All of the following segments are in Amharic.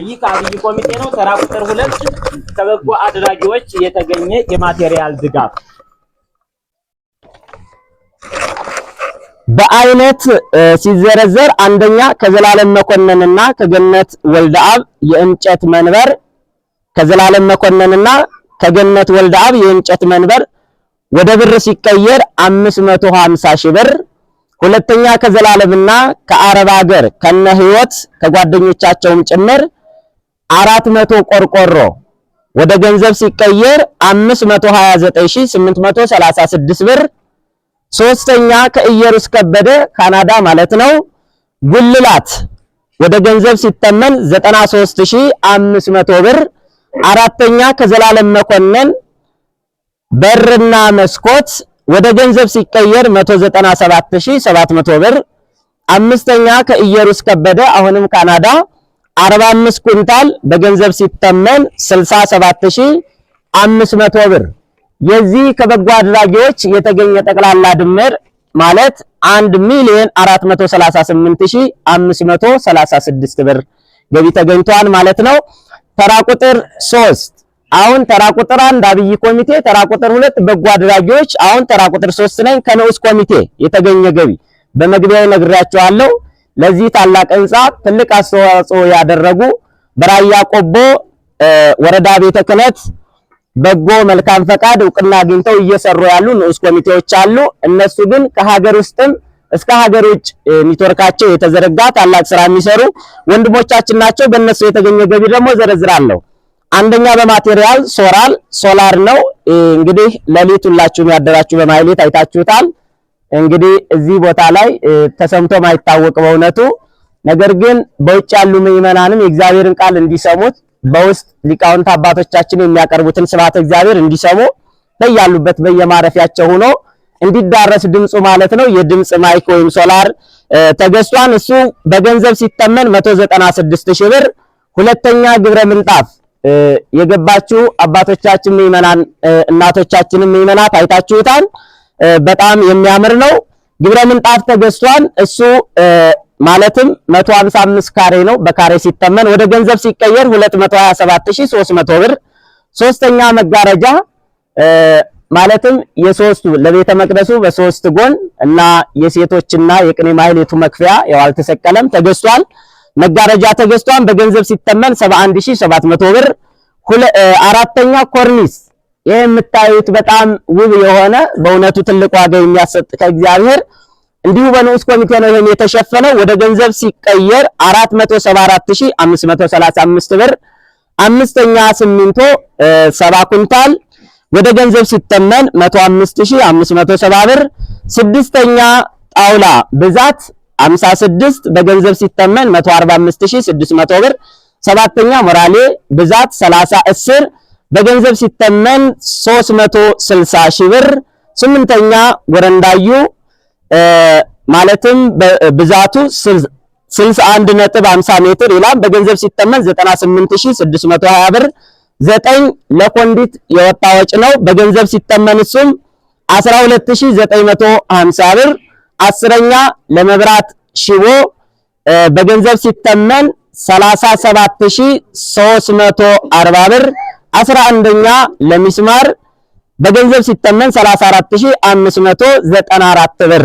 ይህ አብይ ኮሚቴ ነው። ተራ ቁጥር 2 ከበጎ አድራጊዎች የተገኘ የማቴሪያል ድጋፍ በአይነት ሲዘረዘር አንደኛ ከዘላለም መኮንንና ከገነት ወልደአብ የእንጨት መንበር ከዘላለም መኮንንና ከገነት ወልደአብ የእንጨት መንበር ወደ ብር ሲቀየር 550 ሺህ ብር። ሁለተኛ ከዘላለምና ከአረብ ሀገር ከነ ህይወት ከጓደኞቻቸውም ጭምር 400 ቆርቆሮ ወደ ገንዘብ ሲቀየር 529836 ብር። ሶስተኛ ከኢየሩስ ከበደ ካናዳ ማለት ነው ጉልላት ወደ ገንዘብ ሲተመን 93500 ብር። አራተኛ ከዘላለም መኮንን በርና መስኮት ወደ ገንዘብ ሲቀየር 197700 ብር። አምስተኛ ከኢየሩስ ከበደ አሁንም ካናዳ 45 ኩንታል በገንዘብ ሲተመን 67500 ብር። የዚህ ከበጎ አድራጊዎች የተገኘ ጠቅላላ ድምር ማለት 1,438,536 ብር ገቢ ተገኝቷል ማለት ነው። ተራ ቁጥር 3 አሁን ተራ ቁጥር 1 አብይ ኮሚቴ፣ ተራ ቁጥር 2 በጎ አድራጊዎች። አሁን ተራ ቁጥር 3 ላይ ከንዑስ ኮሚቴ የተገኘ ገቢ በመግቢያው ነግሬያቸዋለሁ። ለዚህ ታላቅ ህንጻ ትልቅ አስተዋጽኦ ያደረጉ በራያ ቆቦ ወረዳ ቤተ ክህነት በጎ መልካም ፈቃድ እውቅና አግኝተው እየሰሩ ያሉ ንዑስ ኮሚቴዎች አሉ። እነሱ ግን ከሀገር ውስጥም እስከ ሀገር ውጭ ኔትወርካቸው የተዘረጋ ታላቅ ስራ የሚሰሩ ወንድሞቻችን ናቸው። በእነሱ የተገኘ ገቢ ደግሞ ዘረዝራለሁ። አንደኛ በማቴሪያል ሶላር ነው። እንግዲህ ለሊት ሁላችሁም ያደራችሁ በማይሌት አይታችሁታል። እንግዲህ እዚህ ቦታ ላይ ተሰምቶ ማይታወቅ በእውነቱ ነገር ግን በውጭ ያሉ ምዕመናንም የእግዚአብሔርን ቃል እንዲሰሙት በውስጥ ሊቃውንት አባቶቻችን የሚያቀርቡትን ስብሐተ እግዚአብሔር እንዲሰሙ በያሉበት በየማረፊያቸው ሆኖ እንዲዳረስ ድምጹ ማለት ነው የድምጽ ማይክ ወይም ሶላር ተገዝቷን። እሱ በገንዘብ ሲተመን 196000 ብር። ሁለተኛ ግብረ ምንጣፍ የገባችሁ አባቶቻችን ምዕመናን እናቶቻችንም ምዕመናት አይታችሁታል። በጣም የሚያምር ነው። ግብረ ምንጣፍ ተገዝቷን። እሱ ማለትም 155 ካሬ ነው። በካሬ ሲተመን ወደ ገንዘብ ሲቀየር 227300 ብር። ሶስተኛ መጋረጃ ማለትም የሶስቱ ለቤተ መቅደሱ በሶስት ጎን እና የሴቶችና የቅኔ ማህሌቱ መክፈያ ያው አልተሰቀለም ተገዝቷል። መጋረጃ ተገዝቷል። በገንዘብ ሲተመን 71700 ብር። አራተኛ ኮርኒስ ይሄ የምታዩት በጣም ውብ የሆነ በእውነቱ ትልቅ ዋጋ የሚያሰጥ ከእግዚአብሔር እንዲሁ በንዑስ ኮሚቴ ነው ይሄን የተሸፈነው። ወደ ገንዘብ ሲቀየር 474535 ብር። አምስተኛ ሲሚንቶ 70 ኩንታል ወደ ገንዘብ ሲተመን 105570 ብር። ስድስተኛ ጣውላ ብዛት 56 በገንዘብ ሲተመን 145600 ብር። ሰባተኛ ሞራሌ ብዛት 30 እስር በገንዘብ ሲተመን 360 ሺህ ብር። 8ኛ ጎረንዳዩ ማለትም ብዛቱ 61.50 ሜትር ይላል። በገንዘብ ሲተመን 98620 ብር። 9 ለኮንዲት የወጣ ወጭ ነው። በገንዘብ ሲተመን እሱም 12950 ብር። 10ኛ ለመብራት ሽቦ በገንዘብ ሲተመን 37340 ብር። 11ኛ ለሚስማር በገንዘብ ሲተመን 34594 ብር።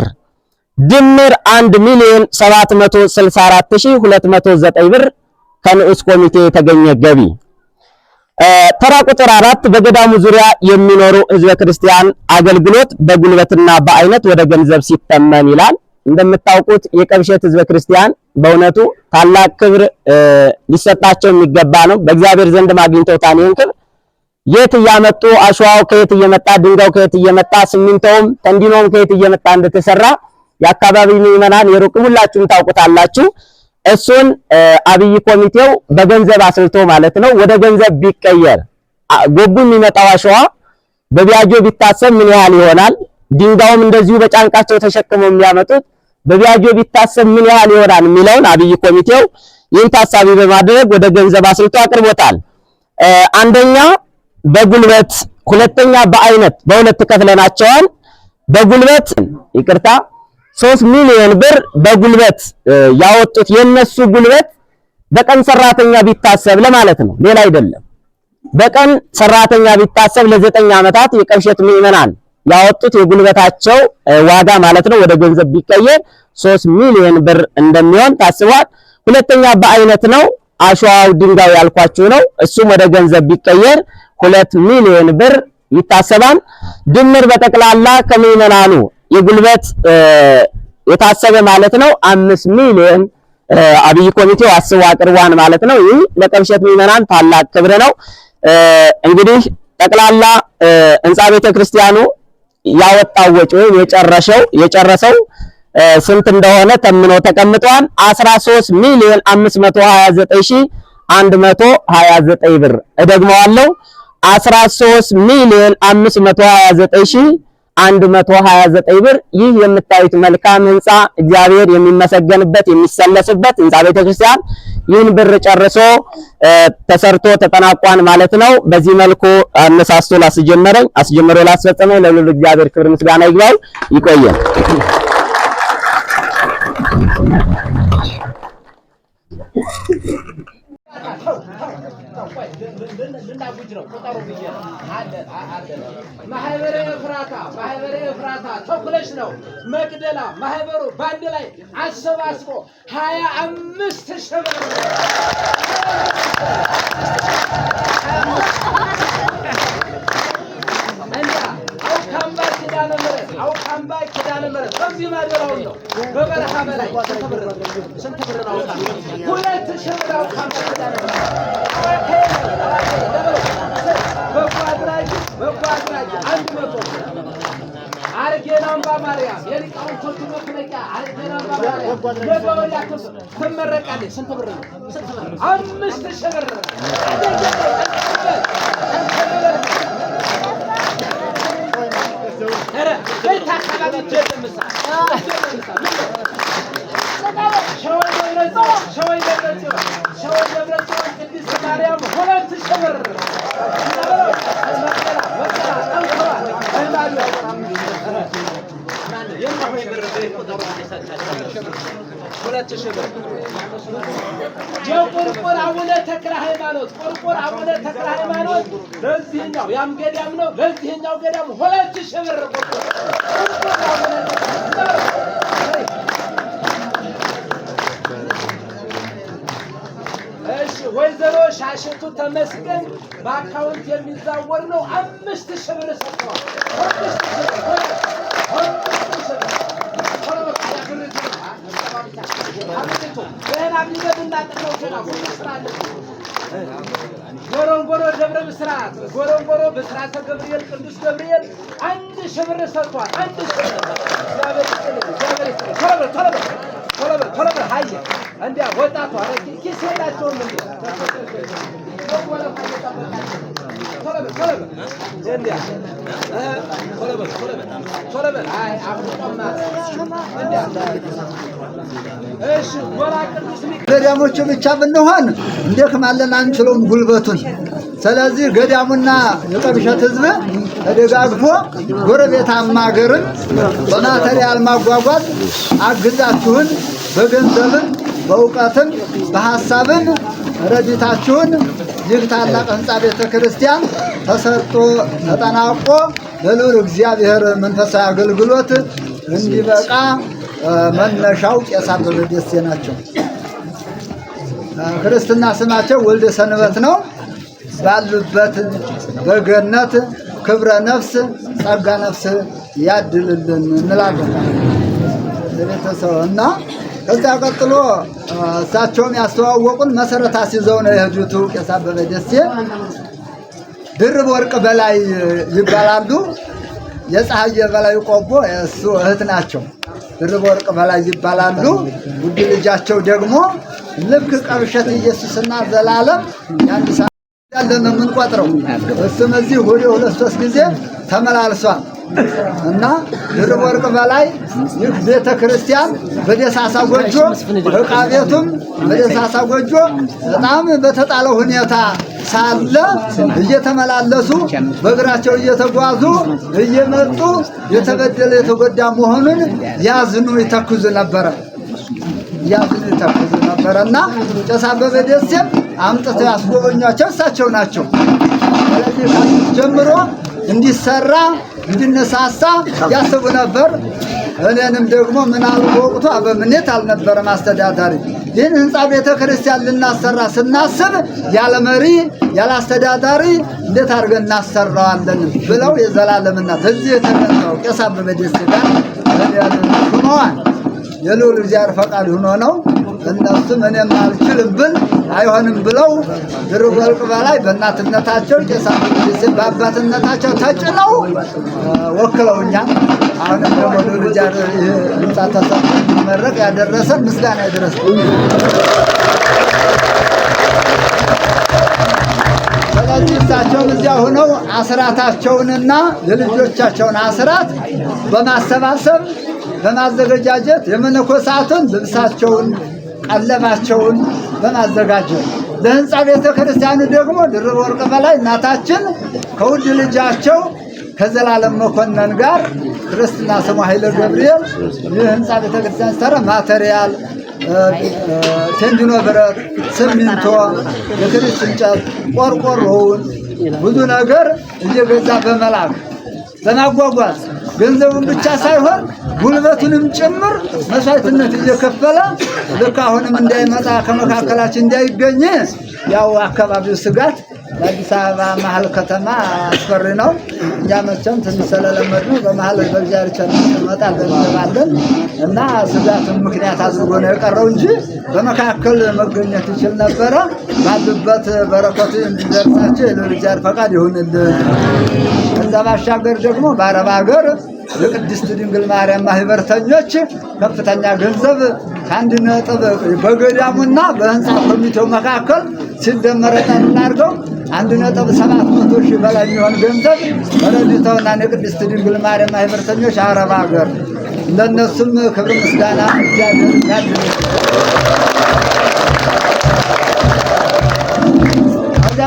ድምር 1,764,209 ብር ከንዑስ ኮሚቴ የተገኘ ገቢ። ተራ ቁጥር 4 በገዳሙ ዙሪያ የሚኖሩ ህዝበ ክርስቲያን አገልግሎት በጉልበትና በአይነት ወደ ገንዘብ ሲተመን ይላል። እንደምታውቁት የቀብሸት ህዝበ ክርስቲያን በእውነቱ ታላቅ ክብር ሊሰጣቸው የሚገባ ነው። በእግዚአብሔር ዘንድ ማግኝተውታል። ይህን ክብር የት እያመጡ አሸዋው ከየት እየመጣ ድንጋዩ ከየት እየመጣ ሲሚንቶውም ተንዲኖም ከየት እየመጣ እንደተሰራ የአካባቢ ምዕመናን የሩቅም ሁላችሁም ታውቁታላችሁ። እሱን አብይ ኮሚቴው በገንዘብ አስልቶ ማለት ነው ወደ ገንዘብ ቢቀየር ጎቡ የሚመጣው አሸዋ በቢያጆ ቢታሰብ ምን ያህል ይሆናል? ድንጋዩም እንደዚሁ በጫንቃቸው ተሸክመው የሚያመጡት በቢያጆ ቢታሰብ ምን ያህል ይሆናል የሚለውን አብይ ኮሚቴው ይህን ታሳቢ በማድረግ ወደ ገንዘብ አስልቶ አቅርቦታል። አንደኛ በጉልበት፣ ሁለተኛ በአይነት በሁለት ከፍለናቸዋል። በጉልበት ይቅርታ 3 ሚሊዮን ብር በጉልበት ያወጡት የነሱ ጉልበት በቀን ሰራተኛ ቢታሰብ ለማለት ነው፣ ሌላ አይደለም። በቀን ሰራተኛ ቢታሰብ ለ9 ዓመታት የቀብሸት ምዕመናን ያወጡት የጉልበታቸው ዋጋ ማለት ነው ወደ ገንዘብ ቢቀየር 3 ሚሊዮን ብር እንደሚሆን ታስቧል። ሁለተኛ በአይነት ነው፣ አሸዋው ድንጋዩ ያልኳችሁ ነው። እሱም ወደ ገንዘብ ቢቀየር 2 ሚሊዮን ብር ይታሰባል። ድምር በጠቅላላ ከምዕመናኑ የጉልበት የታሰበ ማለት ነው 5 ሚሊዮን አብይ ኮሚቴው አስቦ አቅርቧን ማለት ነው። ይህ ለቀብሸት ምዕመናን ታላቅ ክብር ነው። እንግዲህ ጠቅላላ ህንጻ ቤተክርስቲያኑ ያወጣው ወጪ ወይም የጨረሰው ስንት እንደሆነ ተምኖ ተቀምጧል። 13 ሚሊዮን 529129 ብር። እደግመዋለሁ 13 ሚሊዮን 529129 ብር። ይህ የምታዩት መልካም ህንጻ እግዚአብሔር የሚመሰገንበት የሚሰለስበት ህንጻ ቤተክርስቲያን ይህን ብር ጨርሶ ተሰርቶ ተጠናቋን ማለት ነው። በዚህ መልኩ አነሳስቶ አስጀምሮ ላስፈጸመው ለልዑል እግዚአብሔር ክብር ምስጋና ይግባው። ይቆየን። ማህበረ ፍራታ ተኩለሽ ነው መቅደላ ማህበሩ ባንድ ላይ አሰባስቦ 25 ሺህ ብር አውካምባ ኪዳነ ምሕረት በዚህ ማደራው ነው። በበረሃ በላይ ስንት ብር ነው? 2,000 ብር አውካምባ ኪዳነ በጎ አድራጊ 100 አርጌናምባ ማርያም የሊቃውንቶቹ መፍለቂያ አርጌናምባ ማርያም ለባውላ ትመረቃለች። ስንት ብር ነው? 5,000 ብር የቆርቆር አቡነ ተክለ ሃይማኖት ለዚህኛው ያም ገዳም ነው። ለዚህኛው ገዳም 2,000 ብር ወይዘሮ ሻሽቱ ተመስገን በአካውንት የሚዛወር ነው። 5,000 ብር ሰጥተዋል። ጎረንጎሮ ደብረ ብስራት ጎረንጎሮ ብስራተ ገብርኤል ቅዱስ ገብርኤል 1,000 ብር ሰጥቷል። 1,000 ቶሎ በል ሀየ እንዲያ ወጣቱ ኪስ የላቸውም እንዴ? ቶሎ ገዳሞቹ ብቻ ብንሆን እንደክማለን አንችለውም ጉልበቱን። ስለዚህ ገዳሙና የቀብሸት ሕዝብ ተደጋግፎ ጎረቤታማ ሀገርን በማተሪያል ማጓጓዝ አግዛችሁን በገንዘብም በእውቀትም በሐሳብም ረድታችሁን ይህ ታላቅ ሕንጻ ቤተ ክርስቲያን ተሰርቶ ተጠናቆ ለልዑል እግዚአብሔር መንፈሳዊ አገልግሎት እንዲበቃ መነሻው ቄስ አበበ ደሴ ናቸው። ክርስትና ስማቸው ወልደ ሰንበት ነው። ባሉበት በገነት ክብረ ነፍስ ጸጋ ነፍስ ያድልልን እንላለን ለቤተሰብ እና ከዛ ቀጥሎ እሳቸውም ያስተዋወቁን መሰረት አስይዘው ነው የሄዱት። ቄስ አበበ ደሴ ድርብ ወርቅ በላይ ይባላሉ። የፀሐየ በላይ ቆቦ እሱ እህት ናቸው። ድርብ ወርቅ በላይ ይባላሉ። ውድ ልጃቸው ደግሞ ልክ ቀብሸት ኢየሱስና ዘላለም ያን ያለን የምንቆጥረው እሱም እዚህ ወደ 2-3 ጊዜ ተመላልሷል እና ድርብ ወርቅ በላይ ይህ ቤተ ክርስቲያን በደሳሳ ጎጆ ዕቃ ቤቱም በደሳሳ ጎጆ በጣም በተጣለ ሁኔታ ሳለ እየተመላለሱ በእግራቸው እየተጓዙ እየመጡ የተበደለ የተጎዳ መሆኑን ያዝኑ ይተክዙ ነበረ እና ቄስ አበበ ደሴም አምጥተው ያስጎበኟቸው እሳቸው ናቸው። ስለዚህ ጀምሮ እንዲሰራ እንዲነሳሳ ያስቡ ነበር። እኔንም ደግሞ ምናሉ በወቅቱ አበምኔት አልነበረም አስተዳዳሪ። ይህን ሕንጻ ቤተ ክርስቲያን ልናሰራ ስናስብ ያለ መሪ ያለ አስተዳዳሪ እንዴት አድርገን እናሰራዋለን ብለው የዘላለምና እዚህ የተነሳው ቄስ አበበ ደሴ ጋር ሆነዋል። የልዑል እግዚአብሔር ፈቃድ ሆኖ ነው። እነሱም እኔም አልችልም ብል አይሆንም ብለው ድርብ ወርቅ በላይ በእናትነታቸው ቄስ አበበ ደሴ በአባትነታቸው ተጭነው ወክለውኛል። አሁንም ደግሞ ልዑል እግዚአብሔር ሕንጻ ተሰርቶ እንዲመረቅ ያደረሰን ምስጋና ይድረሰው። ስለዚህ እሳቸውም እዚያ ሆነው አስራታቸውንና የልጆቻቸውን አስራት በማሰባሰብ በማዘገጃጀት የመነኮሳትን ልብሳቸውን ቀለባቸውን በማዘጋጀት ለሕንጻ ቤተ ክርስቲያኑ ደግሞ ድርብ ወርቅ በላይ እናታችን ከውድ ልጃቸው ከዘላለም መኮንን ጋር ክርስትና ስሙ ኃይለ ገብርኤል የሕንጻ ቤተ ክርስቲያን ሰራ ማቴሪያል ቴንዲኖ ብረት፣ ሲሚንቶ፣ የክሪስ እንጨት፣ ቆርቆሮውን ብዙ ነገር እየገዛ በመላክ በማጓጓዝ ገንዘቡን ብቻ ሳይሆን ጉልበቱንም ጭምር መስዋዕትነት እየከፈለ ልክ አሁንም እንዳይመጣ ከመካከላችን እንዳይገኝ ያው አካባቢው ስጋት ለአዲስ አበባ መሀል ከተማ አስፈሪ ነው። እኛ መቼም ትንሽ ስለለመድነው በመሀል በእግዚአብሔር ቸርነት እንመጣለን እና ስጋቱን ምክንያት አድርጎ ነው የቀረው እንጂ በመካከል መገኘት ይችል ነበረ። ባሉበት በረከቱ እንዲደርሳቸው የልዑል እግዚአብሔር ፈቃድ ይሁንልን። ከዛ ባሻገር ደግሞ በአረብ ሀገር የቅድስት ድንግል ማርያም ማህበርተኞች ከፍተኛ ገንዘብ ከአንድ ነጥብ በገዳሙና በሕንጻ ኮሚቴው መካከል ሲደመር እናድርገው 1.700,000 በላይ የሚሆን ገንዘብ ረድተውና የቅድስት ድንግል ማርያም ማህበርተኞች አረብ ሀገር ለነሱም ክብር ምስጋና እግዚአብሔር ያድርግ።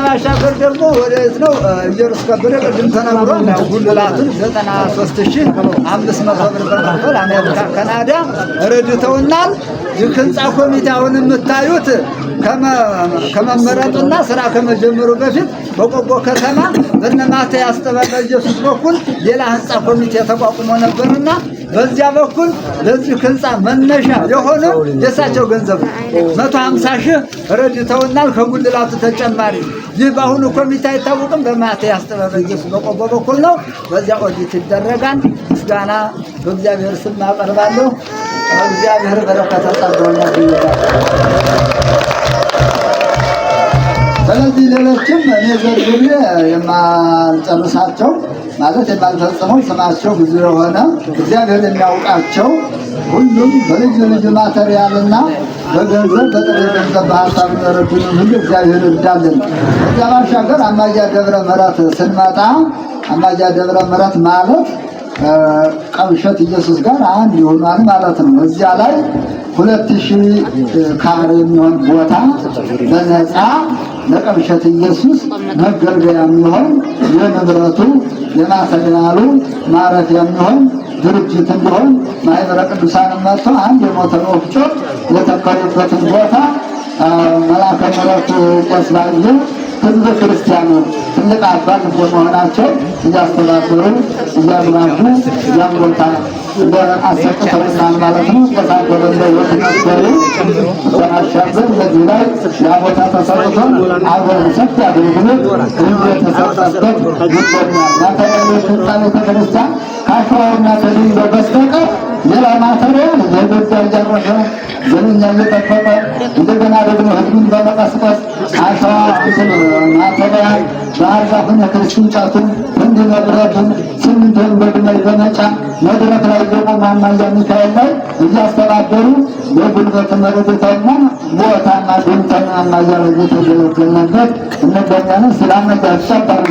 ባሻገር ደግሞ ወደት ነው ኢየሩስ ከበደ ቅድም ተነግሮ ጉልላቱን 93,500 ብር በመክፈል አሜሪካ ካናዳ ረድተውናል። የሕንጻ ኮሚቴ አሁን የምታዩት ከመመረጡና ስራ ከመጀመሩ በፊት በቆቦ ከተማ በእነማትያስ ጥበበ ኢየሱስ በኩል ሌላ ሕንጻ ኮሚቴ ተቋቁሞ ነበርና በዚያ በኩል ለዚህ ሕንጻ መነሻ የሆነው የእሳቸው ገንዘብ 150,000 ረድተውናል ከጉልላቱ ተጨማሪ። ይህ በአሁኑ ኮሚቴ አይታወቅም። በማትያስ ጥበበ ኢየሱስ በቆቦ በኩል ነው። በዚያ ኦዲት ይደረጋል። ምስጋና በእግዚአብሔር ስም አቀርባለሁ። እግዚአብሔር በረከተ ጸጋውን ያድርግልን። ስለዚህ ሌሎችም እኔ ዘርዝሬ የማልጨርሳቸው ማለት የማልፈጽመው ስማቸው ብዙ የሆነ እግዚአብሔር የሚያውቃቸው ሁሉም በልዩ ልዩ ማቴሪያልና በገንዘብ በጥሬ ገንዘብ በሀሳብ የሚረዱንን ሁሉ እግዚአብሔር ይርዳልን። ከዚያ ባሻገር አማያ ደብረ ምሕረት ስንመጣ አማያ ደብረ ምሕረት ማለት ቀምሸት ኢየሱስ ጋር አንድ ይሆናል ማለት ነው። እዚያ ላይ 2000 ካሬ የሚሆን ቦታ በነፃ ለቀምሸት ኢየሱስ መገልገያ የሚሆን የንብረቱ የማሰልናሉ ማረፊያ የሚሆን ድርጅት እንዲሆን ማህበረ ቅዱሳን መጥቶ አንድ የሞተር ወፍጮ የተከሉበትን ቦታ መልአከ ምሕረት ቄስ ባየ ህዝበ ክርስቲያኑ ትልቅ አባት በመሆናቸው እያስተባበሩ እያግባቡ እያምሮታ አሰጥተውናል ማለት ነው። ተሳደበለ ወተናገሩ ተናሻገር በዚህ ላይ ያቦታ ተሰርቶ አገር ሰፊ አገልግሎት እንደተሰጠበት ይገኛል። ማተሪያሎች ህንፃ ቤተክርስቲያን ካሸዋውና ከድንጋይ በስተቀር ሌላ ማተሪያል የጎጃም ጀረፈ ዘመኛ እየጠበቀ እንደገና ደግሞ ህዝቡን በመቀስቀስ አሸዋ ማተሪያል ባህር ዛፍን የክርስቲን ጫቱን እንዲህ መብረቱን ስምንቱን በግመል በመጫ መድረክ ላይ ደግሞ አማያ ሚካኤል ላይ እያስተባበሩ የጉልበት መረድተውና ቦታና ድንተና አማያ ላይ የተገለገልንበት እንገኛለን። ስላመጣ ያሻባሉ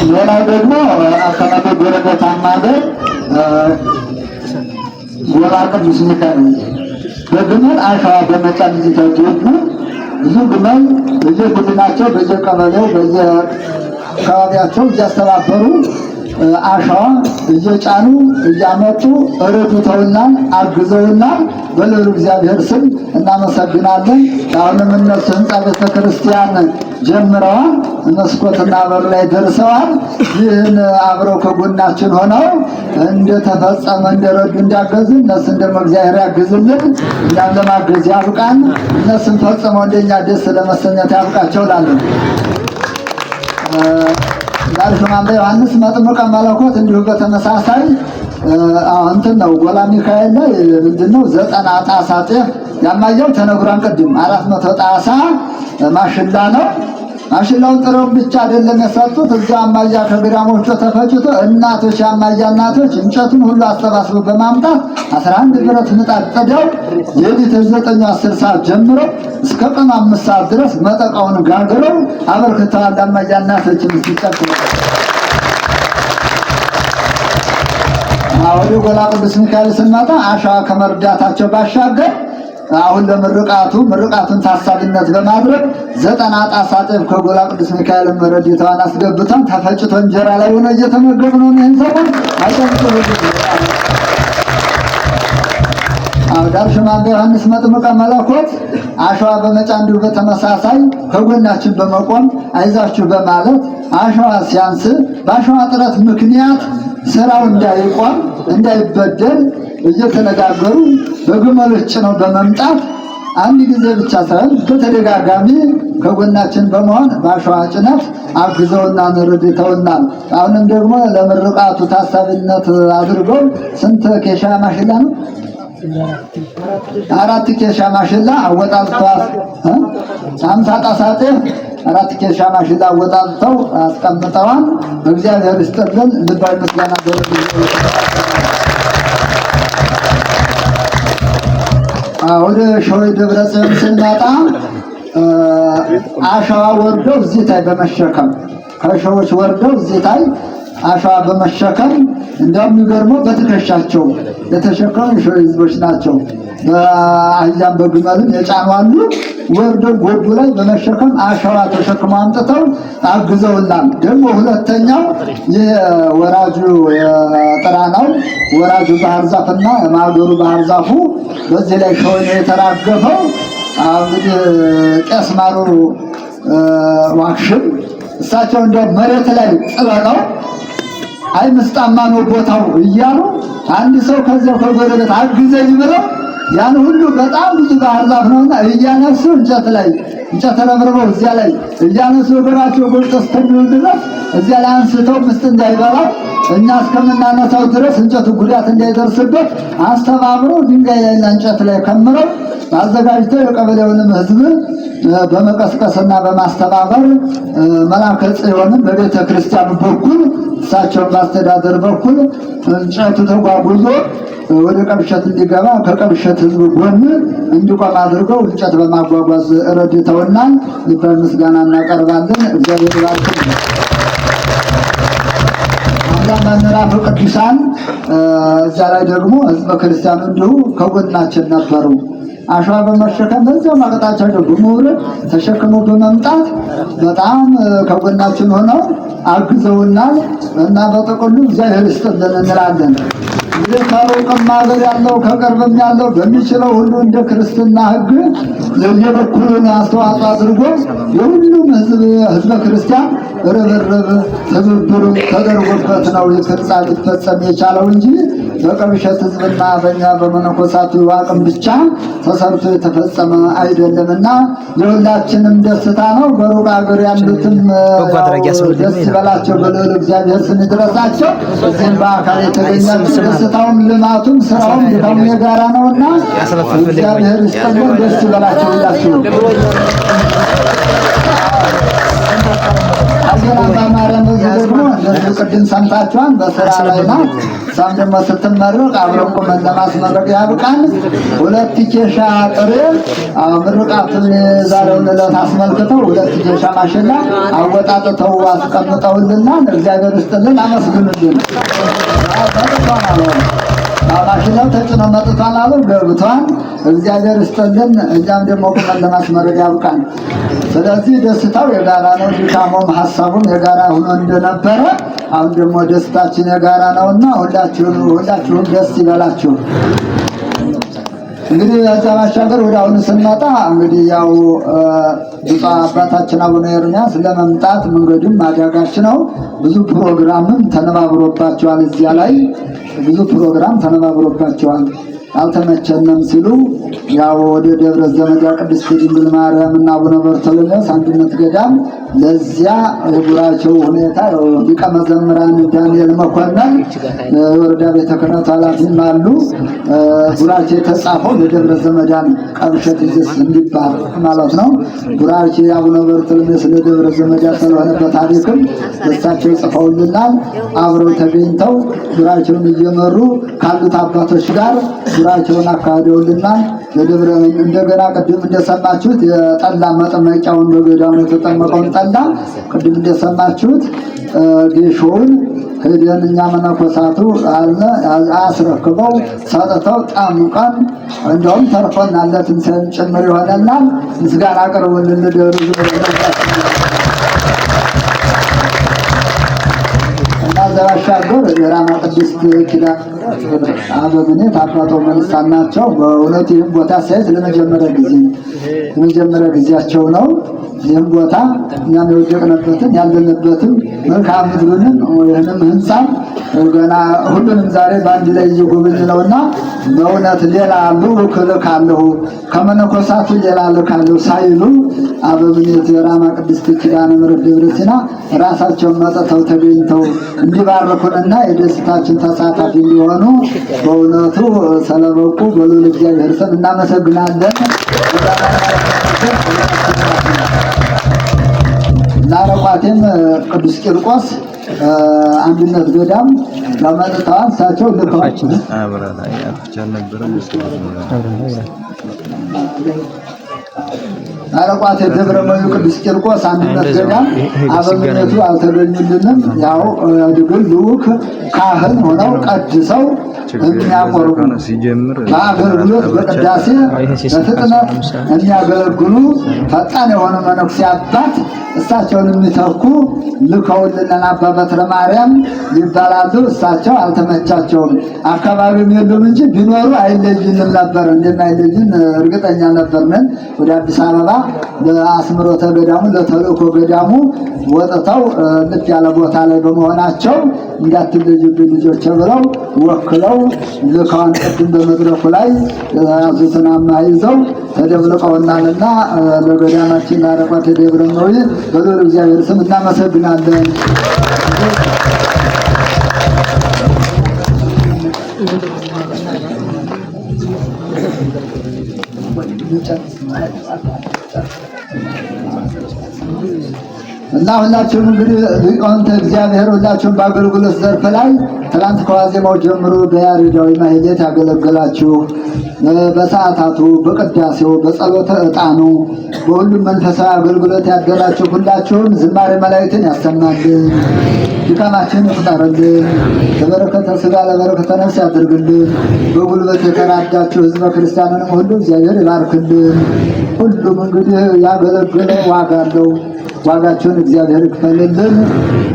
ሌላው ደግሞ አካባቢ ጎረቤታማ ላይ ጎራ ቅዱስ ሚካኤል በግመል አሸዋ በመጫን ይታወቁ ብዙ ግመል በየቡድናቸው በየቀበሌው በየአካባቢያቸው እያስተባበሩ አሸዋ እየጫኑ እያመጡ ረድተውናል፣ አግዘውናል። በልዑል እግዚአብሔር ስም እናመሰግናለን። አሁንም እነሱ ህንፃ ቤተክርስቲያን ጀምረዋል፣ መስኮትና በር ላይ ደርሰዋል። ይህን አብረው ከጎናችን ሆነው እንደተፈጸመ እንደረዱ እንዳገዙ እነሱን ደግሞ እግዚአብሔር ያግዝልን፣ እኛም ለማገዝ ያብቃን። እነሱን ፈጽመው እንደኛ ደስ ለመሰኘት ያብቃቸው እላለሁ። ዳርሹማን ዮሐንስ መጥምቀ መለኮት እንዲሁ በተመሳሳይ እንትን ነው። ጎላ ሚካኤል ላይ ምንድነው 90 ጣሳ ጤፍ ያማየው ተነግሯን ቅድም 400 ጣሳ ማሽላ ነው። ማሽላውን ጥረው ብቻ አይደለም የሰጡት፣ እዛ አማያ ከግራሞቹ ተፈጭቶ እናቶች አማያ እናቶች እንጨቱን ሁሉ አሰባስበው በማምጣት 11 ብረት ምጣድ ጥደው የሌሊት 9-10 ሰዓት ጀምሮ እስከ ቀኑ 5 ሰዓት ድረስ መጠቃውን ጋግረው አበርክተዋል። አማያ እናቶችን ሲጨክሩ ወደ ጎላ ቅዱስ ሚካኤል ስንመጣ አሸዋ ከመርዳታቸው ባሻገር አሁን ምርቃቱን ታሳቢነት በማድረግ 90 ጣሳ ጤፍ ከጎላ ቅዱስ ሚካኤል መረዲቷን አስገብተን ተፈጭቶ እንጀራ ላይ ሆነ እየተመገብ ነው። ይሄን ሰሞን ዳርሹማን ዮሐንስ መጥምቀ መለኮት አሸዋ በመጫን እንዲሁ በተመሳሳይ ከጎናችን በመቆም አይዛችሁ በማለት አሸዋ ሲያንስ በአሸዋ ጥረት ምክንያት ስራው እንዳይቆም እንዳይበደል እየተነጋገሩ በግመሎች ነው በመምጣት አንድ ጊዜ ብቻ ሳይሆን በተደጋጋሚ ከጎናችን በመሆን በአሸዋ ጭነት አግዘውና ረድተውናል። አሁንም ደግሞ ለምርቃቱ ታሳቢነት አድርገው ስንት ኬሻ ማሽላ ነው? 4 ኬሻ ማሽላ አወጣጥተው 50 ጣሳ ጤፍ 4 ኬሻ ማሽላ አወጣጥተው አስቀምጠዋል። እግዚአብሔር ይስጥልን። ልባዊ ምስጋና ወደ ሸወይ ደብረ ጽዮን ስንመጣ አሸዋ ወርደው እዚህ ታይ በመሸከም ከሸዎች ወርደው እዚህ ታይ አሸዋ በመሸከም እንደሚገርመው በትከሻቸው የተሸከሙ የሸወይ ህዝቦች ናቸው። በአህያም በግመልም የጫኑ አሉ። ወርደው ጎዱ ላይ በመሸከም አሸዋ ተሸክመው አምጥተው አግዘውናል። ደግሞ ሁለተኛው የወራጁ የጥራናው ወራጁ ባህር ዛፍና የማገሩ ባህር ዛፉ በዚህ ላይ ሸወይ የተራገፈው እንግዲህ ቄስ ማሩ ዋክሽም እሳቸው እንደው መሬት ላይ ጥለቀው አይ ምስጣማ ነው ቦታው እያሉ አንድ ሰው ከዚያው ከጎረቤት አግዘኝ ብለው ያን ሁሉ በጣም ብዙ ባህር ዛፍ ነውና እያነሱ እንጨት ረብረበው እዚያ ላይ እያነሱ እግራቸው ጎልቶ እስከሚውል ድረስ እዚያ ላይ አንስተው ምስጥ እንዳይበላው እኛ እስከምናነሳው ድረስ እንጨቱ ጉዳት እንዳይደርስበት አስተባብረው ድንጋይ ላይ እንጨት ላይ ከምረው አዘጋጅተው የቀበሌውንም ህዝብ በመቀስቀስና በማስተባበር መላከ ጽዮንን በቤተ ክርስቲያኑ በኩል እሳቸውን ማስተዳደር በኩል እንጨቱ ተጓጉዞ ወደ ቀብሸት እንዲገባ ከቀብሸት ህዝብ ጎን እንዲቆም አድርገው እንጨት በማጓጓዝ ረድተውናል። ልባዊ ምስጋና እናቀርባለን። እግዚአብሔር ይባርክ። መምህራን ቅዱሳን እዛ ላይ ደግሞ ህዝበ ክርስቲያኑ እንዲሁ ከጎናችን ነበሩ። አሸዋ በመሸከም በዚያው ማቀጣቸው ደግሞ መውረድ ተሸክመው በመምጣት በጣም ከጎናችን ሆነው አግዘውናል እና በጥቅሉ እግዚአብሔር ይስጥልን እንላለን። እንግዲህ ከሩቅም ሀገር ያለው ከቅርብም ያለው በሚችለው ሁሉ እንደ ክርስትና ሕግ የበኩሉን አስተዋጽኦ አድርጎ የሁሉም ህዝበ ክርስቲያን ርብርብ ትብብር ተደርጎበት ነው ይፍርጻ ሊፈጸም የቻለው እንጂ በቀብሸት ህዝብና በእኛ በመነኮሳቱ አቅም ብቻ ተሰርቶ የተፈጸመ አይደለምና የሁላችንም ደስታ ነው። በሩቅ ሀገር ያሉትም ደስ ይበላቸው በልዑል እግዚአብሔር ስም ይድረሳቸው። እዚህም በአካል የተገኛችሁ ደስታውም ልማቱም ስራውም ድካሙ የጋራ ነውና እግዚአብሔር ይስጥልን፣ ደስ ይበላቸው ሁላችሁ። አገራማ ማርያም ደግሞ እንደዚህ ቅድም ሰምታችኋል፣ በስራ ላይ ናት። እሷም ደግሞ ስትመረቅ አብረን ቁመን ለማስመረቅ ያብቃን። 2 ኬሻ ጥሬ ምርቃቱን የዛሬውን ዕለት አስመልክተው 2 ኬሻ ማሽላ አወጣጥተው አስቀምጠውልናል። እግዚአብሔር ይስጥልን፣ አመስግኑልን። ማሽላው ተጭኖ መጥቷል አሉ፣ ገብቷል። እግዚአብሔር ይስጥልን። እኛም ደግሞ ቁመን ለማስመረቅ ያብቃን። ስለዚህ ደስታው የጋራ ነው፣ ድካሙም ሀሳቡም የጋራ ሆኖ እንደነበረ አሁን ደግሞ ደስታችን የጋራ ነውና ሁላችሁም ደስ ይበላችሁ። እንግዲህ ከዛ ባሻገር ወደ አሁን ስንመጣ እንግዲህ ያው ብፁዕ አባታችን አቡነ ኤርምያስ ለመምጣት መንገዱም አዳጋች ነው። ብዙ ፕሮግራምም ተነባብሮባቸዋል። እዚያ ላይ ብዙ ፕሮግራም ተነባብሮባቸዋል። አልተመቸንም ሲሉ ያው ወደ ደብረ ዘመዳ ቅድስት ድንግል ማርያም እና አቡነ በርተሎሜዎስ አንድነት ገዳም ለዚያ የቡራቸው ሁኔታ ሊቀ መዘምራን ዳንኤል መኮንን የወረዳ ቤተ ክህነት ኃላፊም አሉ። ቡራቸው የተጻፈው ለደብረ ዘመዳን ቀብሸት ይዘስ እንዲባል ማለት ነው። ቡራቸው አቡነ በርተሎሜዎስ ለደብረ ዘመዳ ስለሆነ በታሪክም እሳቸው ጽፈውልናል። አብረው ተገኝተው ቡራቸውን እየመሩ ካሉት አባቶች ጋር ቡራቸውን አካሂደውልናል። ለደብረ እንደገና ቅድም እንደሰማችሁት የጠላ መጠመቂያውን በገዳሙ የተጠመቀውን ጠላ ቅድም እንደሰማችሁት ጌሾውን ሄደን እኛ መነኮሳቱ አስረክበው ሰጥተው ጠምቀን እንደውም ተርፎናል። ለትንሣኤም ጭምር ይሆነናል። ምስጋና አቅርቡልን። ዘባሻገር የራማ ቅድስት ኪዳነ ምሕረት አበምኔት አባቶ መልሳን ናቸው። በእውነት ይህም ቦታ ሳይት ለመጀመሪያ ጊዜያቸው ነው። ይህም ቦታ እኛም የወደቅንበትን ያለንበትን መልካም ምድሩንም ይህንም ህንፃም ገና ሁሉንም ዛሬ በአንድ ላይ እየጎበኝ ነውና በእውነት ሌላ ልዑክ እልካለሁ ከመነኮሳቱ ሌላ እልካለሁ ሳይሉ አበምኔት የራማ ቅድስት ኪዳነ ምሕረት ደብረ ሲና ራሳቸውን መጥተው ተገኝተው እንዲባርኩንና የደስታችን ተሳታፊ እንዲሆኑ በእውነቱ ስለበቁ በልዑል እግዚአብሔር ስም እናመሰግናለን። ናረቋቴም ቅዱስ ቂርቆስ አንድነት ገዳም ለመጥተዋል። እሳቸው ልከዋቸው ናረቋቴ ደብረ መዩ ቅዱስ ቂርቆስ አንድነት ገዳም አበምኔቱ አልተገኙልንም። ያው ድግል ልዑክ ካህን ሆነው ቀድሰው የሚያቆርቡ በአገልግሎት በቅዳሴ በፍጥነት የሚያገለግሉ ፈጣን የሆነ መነኩሴ አባት እሳቸውን የሚተኩ ልከውልንን አባ በትረ ማርያም ይባላሉ። እሳቸው አልተመቻቸውም። አካባቢም የሉም እንጂ ቢኖሩ አይለዩንም ነበር። እንደማይለዩን እርግጠኛ ነበርን። ወደ አዲስ አበባ ለአስምሮተ ገዳሙ ለተልእኮ ገዳሙ ወጥተው ልክ ያለ ቦታ ላይ በመሆናቸው እንዳትለዩብን ልጆች ብለው ወክለው ልከዋን ቅድም በመድረኩ ላይ ያዙትን አማይዘው ተደብልቀውናልና ለገዳማችን ላረቋት ደብረ መዊ በልዑል እግዚአብሔር ስም እናመሰግናለን። እና ሁላችሁም እንግዲህ ሊቃውንተ እግዚአብሔር ሁላችሁም በአገልግሎት ዘርፍ ላይ ትላንት ከዋዜማው ጀምሮ በያሬዳዊ ማህሌት ያገለገላችሁ፣ በሰዓታቱ፣ በቅዳሴው፣ በጸሎተ ዕጣኑ፣ በሁሉም መንፈሳዊ አገልግሎት ያደራችሁ ሁላችሁም ዝማሬ መላእክትን ያሰማልን፣ ድካማችን ይቁጠርልን፣ ለበረከተ ሥጋ ለበረከተ ነፍስ ያድርግልን። በጉልበት የተራዳችሁ ሕዝበ ክርስቲያንንም ሁሉ እግዚአብሔር ይባርክልን። ሁሉም እንግዲህ ያገለገለ ዋጋ አለው። ዋጋቸውን እግዚአብሔር ይክፈልልን።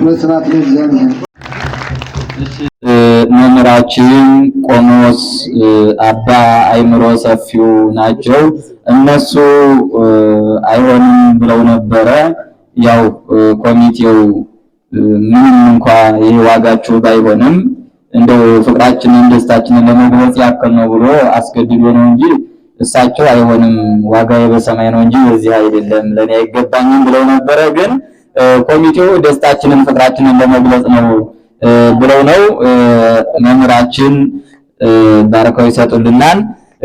ወስብሐት ለእግዚአብሔር። መምህራችን ቆሞስ አባ አይምሮ ሰፊው ናቸው። እነሱ አይሆንም ብለው ነበረ። ያው ኮሚቴው ምንም እንኳን ይሄ ዋጋቸው ባይሆንም እንደው ፍቅራችንን ደስታችንን ለመግለጽ ያክል ነው ብሎ አስገድዶ ነው እንጂ እሳቸው አይሆንም ዋጋዬ በሰማይ ነው እንጂ እዚህ አይደለም ለኔ አይገባኝም ብለው ነበረ። ግን ኮሚቴው ደስታችንን ፍቅራችንን ለመግለጽ ነው ብለው ነው። መምህራችን ባርከው ይሰጡልናል።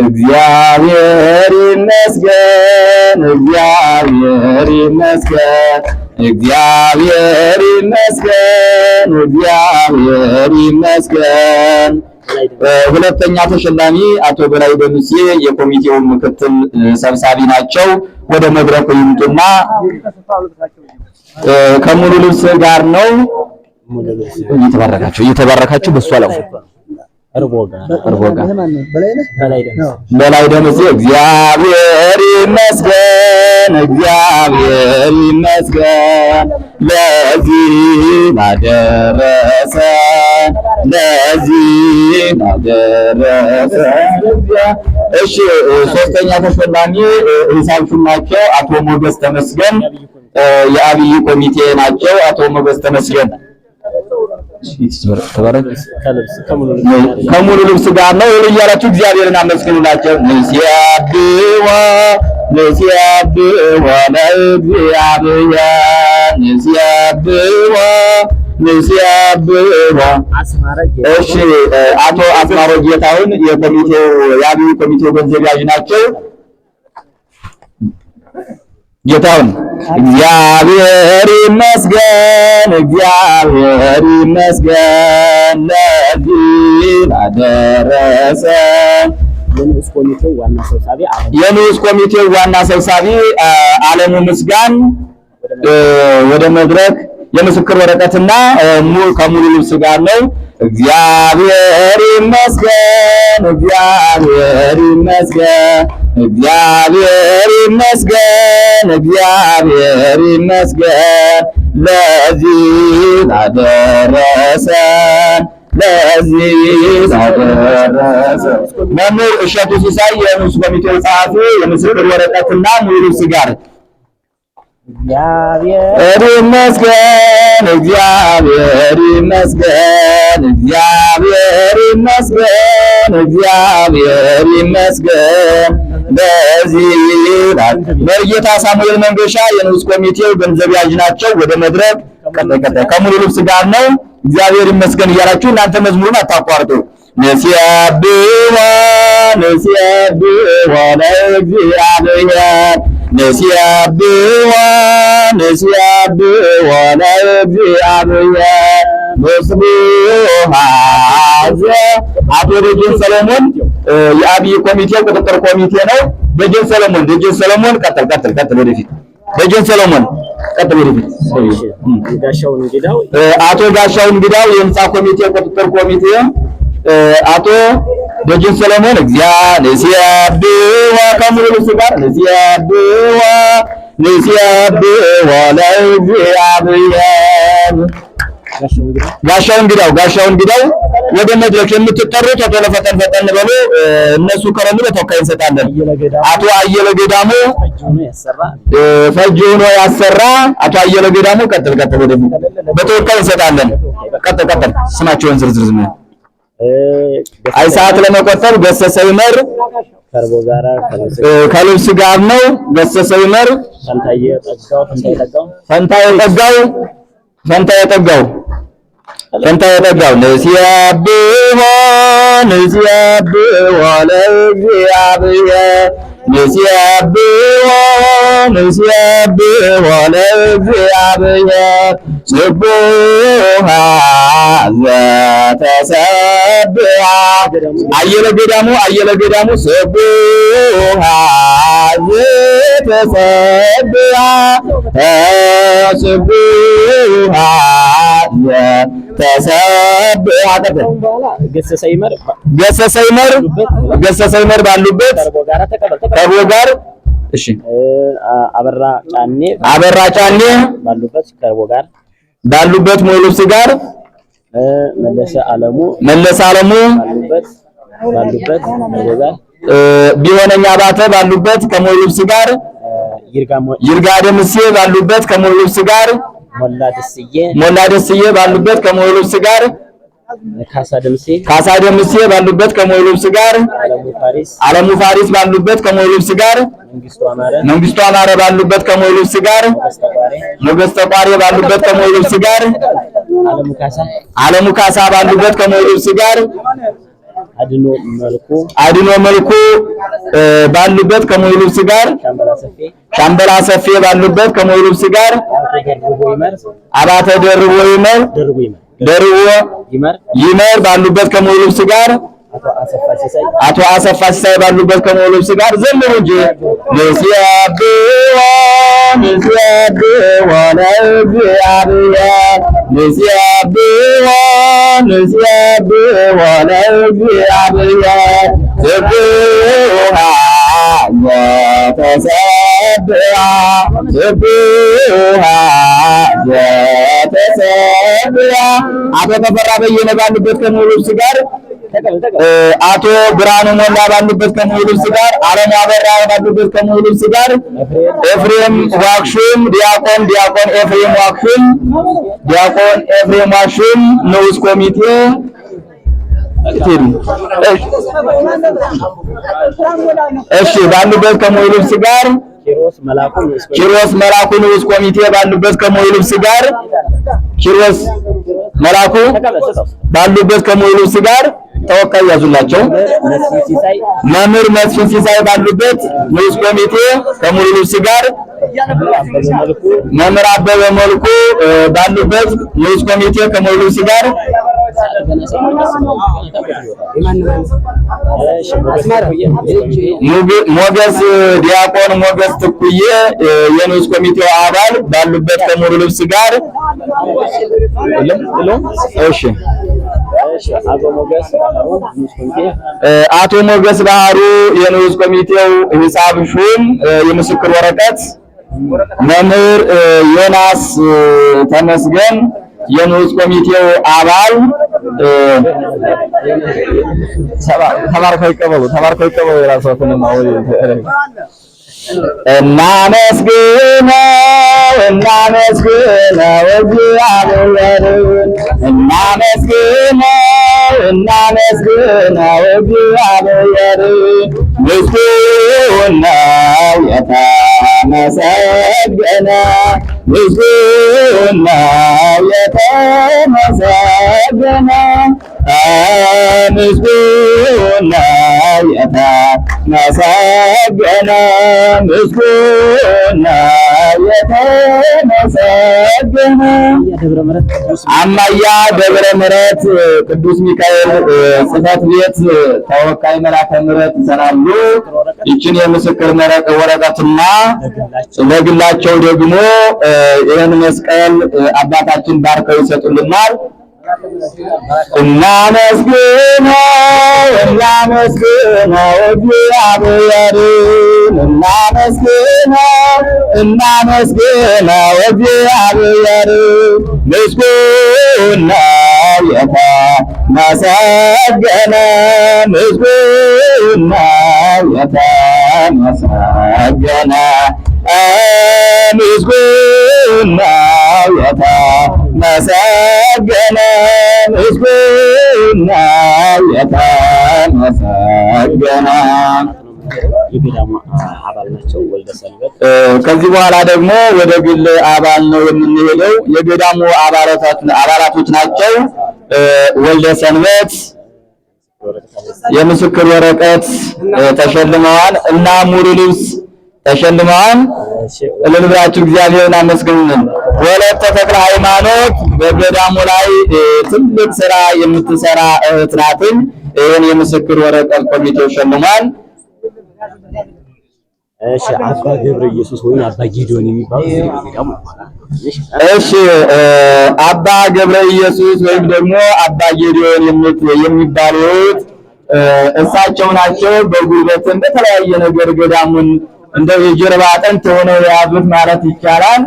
እግዚአብሔር ይመስገን፣ እግዚአብሔር ይመስገን፣ እግዚአብሔር ይመስገን፣ እግዚአብሔር ይመስገን። ሁለተኛ ተሸላሚ አቶ በላይ ደምሴ የኮሚቴው ምክትል ሰብሳቢ ናቸው። ወደ መድረኩ ይምጡና ከሙሉ ልብስ ጋር ነው እየተባረካችሁ በሷ አለፉ። በላይ ደምሴ እግዚአብሔር ይመስገን፣ እግዚአብሔር ይመስገን ለዚህ ላደረሰን፣ ለዚህ ላደረሰን። እሺ ሶስተኛ ተሸላሚ ሂሳብ ሹማቸው አቶ ሞገስ ተመስገን የአብይ ኮሚቴ ናቸው። አቶ ሞገስ ተመስገን ከሙሉ ልብስ ጋር ነው እያላችሁ እግዚአብሔርን አመስግኑላቸው። ንሲያብዋ ንሲያብዋ ለእግዚአብሔር ንሲያብዋ ንሲያብዋ። እሺ አቶ አስማሮ ጌታውን የኮሚቴው የአብይ ኮሚቴው ገንዘብ ያዥ ናቸው። ጌታውን እግዚአብሔር ይመስገን፣ እግዚአብሔር ይመስገን ለዚህ ላደረሰን። የንዑስ ኮሚቴው ዋና ሰብሳቢ አለሙ ምስጋን ወደ መድረክ የምስክር ወረቀትና ከሙሉ ልብስ ጋር ነው። እግዚአብሔር ይመስገን፣ እግዚአብሔር ይመስገን፣ እግዚአብሔር ይመስገን፣ እግዚአብሔር ይመስገን ለዚህ ላደረሰን፣ ለዚህ ላደረሰን። መምህር እሸቱ ሲሳይ የንዑስ ኮሚቴው ጸሐፊ የምስክር ወረቀትና ሙሉ ልብስ ጋር እግዚአብሔር ይመስገን፣ እግዚአብሔር ይመስገን፣ እግዚአብሔር ይመስገን፣ እግዚአብሔር ይመስገን ለዚህ መርጌታ ሳሙኤል መንገሻ የንዑስ ኮሚቴው ገንዘብ ያዥ ናቸው። ወደ መድረክ ቀጣይ ከሙሉ ልብስ ጋር ነው። እግዚአብሔር ይመስገን እያላችሁ እናንተ መዝሙሩን አታቋርጡ። ንሲያብዋ ንሲያብዋ ለእግዚአብሔር ንሲያብዋ ንሲያብዋ ለእግዚአብሔር መስቡሃዘ። አቶ ደጀን ሰለሞን የአብይ ኮሚቴው ቁጥጥር ኮሚቴ ነው። ደጀን ሰለሞን ቀጥል ወደፊት። ደጀን ሰለሞን ቀጥል ወደፊት። አቶ ጋሻው እንግዳው የህንጻ ኮሚቴ ቁጥጥር ኮሚቴ አቶ ደጀን ሰለሞን ንሲያብዋ ከሙሉ ልብስ ጋር ንሲያብዋ ንሲያብዋ ለእግዚአብሔር። ጋሻው እንግዳው ወደ መድረክ የምትጠሩ ቶሎ ፈጠን በሉ። እነሱ ከረሙ ለተወካይ እንሰጣለን። አቶ አየለ ገዳሙ ፈጅ ሆኖ ያሰራ አቶ አየለ ገዳሙ ቀጥል ወደፊት በተወካይ እንሰጣለን። ቀጥል ስማቸውን ዝርዝር ዝም አይ ሰዓት ለመቆጠብ ገሰሰ ይመር ከልብስ ጋር ነው። ገሰሰ ይመር ፈንታዬ ጠጋው ንሲያብዋ ለእግዚአብሔር ንስየብሖ ለእግዚአብሔር ስቡሐ ዘተሰብሐ አየለ ገዳሙ ስቡሐ ዘተሰብሐ ስቡሐ ዘተሰብሐ ገሰሰ ይመር ባሉበት ከቦ ጋር እሺ አበራ ጫኔ ባሉበት ሞሉስ ጋር መለሰ ዓለሙ ባሉበት ቢሆነኛ ባተ ባሉበት ከሞሉስ ጋር ይርጋ ደምሴ ባሉበት ከሞሉስ ጋር ሞላ ደስዬ ባሉበት ከሞሉስ ጋር ካሳ ደምሴ ባሉበት ከሞሉስ ጋር ዓለሙ ፋሪስ ባሉበት ከሞሉስ ጋር መንግስቱ አማረ ባሉበት ከሞሉስ ጋር ሞገስ ተቋሪ ባሉበት ከሞሉስ ጋር ዓለሙ ካሳ ባሉበት ከሞሉስ ጋር አድኖ መልኩ ባሉበት ከሞሉስ ጋር ሻምበላ ሰፌ ባሉበት ከሞሉስ ጋር አባተ ደርቦ ይመር ባሉበት ከሞሉስ ጋር አቶ አሰፋ ሲሳይ ባሉበት ከሞሉስ ጋር ዘምሩ እንጂ ንስየብሖ ለእግዚአብሔር ንስየብሖ ለእግዚአብሔር ስቡሐ ዘተሰብሐ ስቡሐ ዘተሰብሐ አቶ ተፈራ በየነ ባሉበት ከሞሉስ ጋር አቶ ብርሃኑ ሞላ ባሉበት ከሞሉስ ጋር ዓለሙ አበራ ባሉበት ከሞሉስ ጋር ኤፍሬም ዋክሹም ዲያቆን ኤፍሬም ዋክሹም ንዑስ ኮሚቴ እሺ ባሉበት ከሞሉስ ጋር ኪሮስ መላኩ ንዑስ ኮሚቴ ባሉበት ከሞሉስ ጋር ኪሮስ መላኩ ባሉበት ከሞሉስ ጋር ተወካይ ያዙላቸው መምህር መስፍን ሲሳይ ባሉበት ንዑስ ኮሚቴ ከሞሉስ ጋር መምህር አበበ መልኩ ባሉበት ንዑስ ኮሚቴ ከሞሉስ ጋር ሞገስ ዲያቆን ሞገስ ትኩዬ የንዑስ ኮሚቴው አባል ባሉበት ከሞሉስ ጋር እሺ አቶ ሞገስ ባህሩ የንዑስ ኮሚቴው ሂሳብ ሹም የምስክር ወረቀት መምህር ዮናስ ተመስገን የንዑስ ኮሚቴው አባል ተባርከው ይቀበሉ የራሳቸውን ነው እናመስግነው እግዚአብሔርን እናመስግነው እግዚአብሔርን ምስጉን ነው የተመሰገነ ምስጉን ነው የተመሰገነ ምስጉን ነው የተመሰገነ ምስጉን ነው የተመሰገነ አማያ ደብረ ምሕረት ቅዱስ ሚካኤል ጽሕፈት ቤት ተወካይ መልአከ ምሕረት ይሰራሉ። ይችን የምስክር ወረቀትና ለግላቸው ደግሞ ይህን መስቀል አባታችን ባርከው ይሰጡልናል። እናመስግነው እግዚአብሔርን እናመስግነው እግዚአብሔርን ምስጉን ነው የተመሰገነ ምስጉን ነው የተመሰገነ ምስጉን ነው የተመሰገነ ምስጉን ነው የተመሰገነ። የገዳሙ አባል ናቸው ወልደ ሰንበት። ከዚህ በኋላ ደግሞ ወደ ግል አባል ነው የምንሄደው። የገዳሙ አባላቶች ናቸው ወልደ ሰንበት የምስክር ወረቀት ተሸልመዋል እና ሙሉ ልብስ ተሸልመዋል። እልል ብላችሁ እግዚአብሔርን አመስግኑልን። ወለተ ተክለ ሃይማኖት በገዳሙ ላይ ትልቅ ስራ የምትሰራ እህት ናት። ይህን የምስክር ወረቀት ኮሚቴው ሸልሟል። እሺ አባ ገብረ ኢየሱስ ወይ አባ ጊዶን የሚባሉ እሺ አባ ገብረ ኢየሱስ ወይም ደግሞ አባ ጊዶን የሚባሉት እሳቸው ናቸው። በጉልበትም በተለያየ ነገር ገዳሙን እንደው የጀርባ አጥንት ሆነው የያዙት ማለት ይቻላል።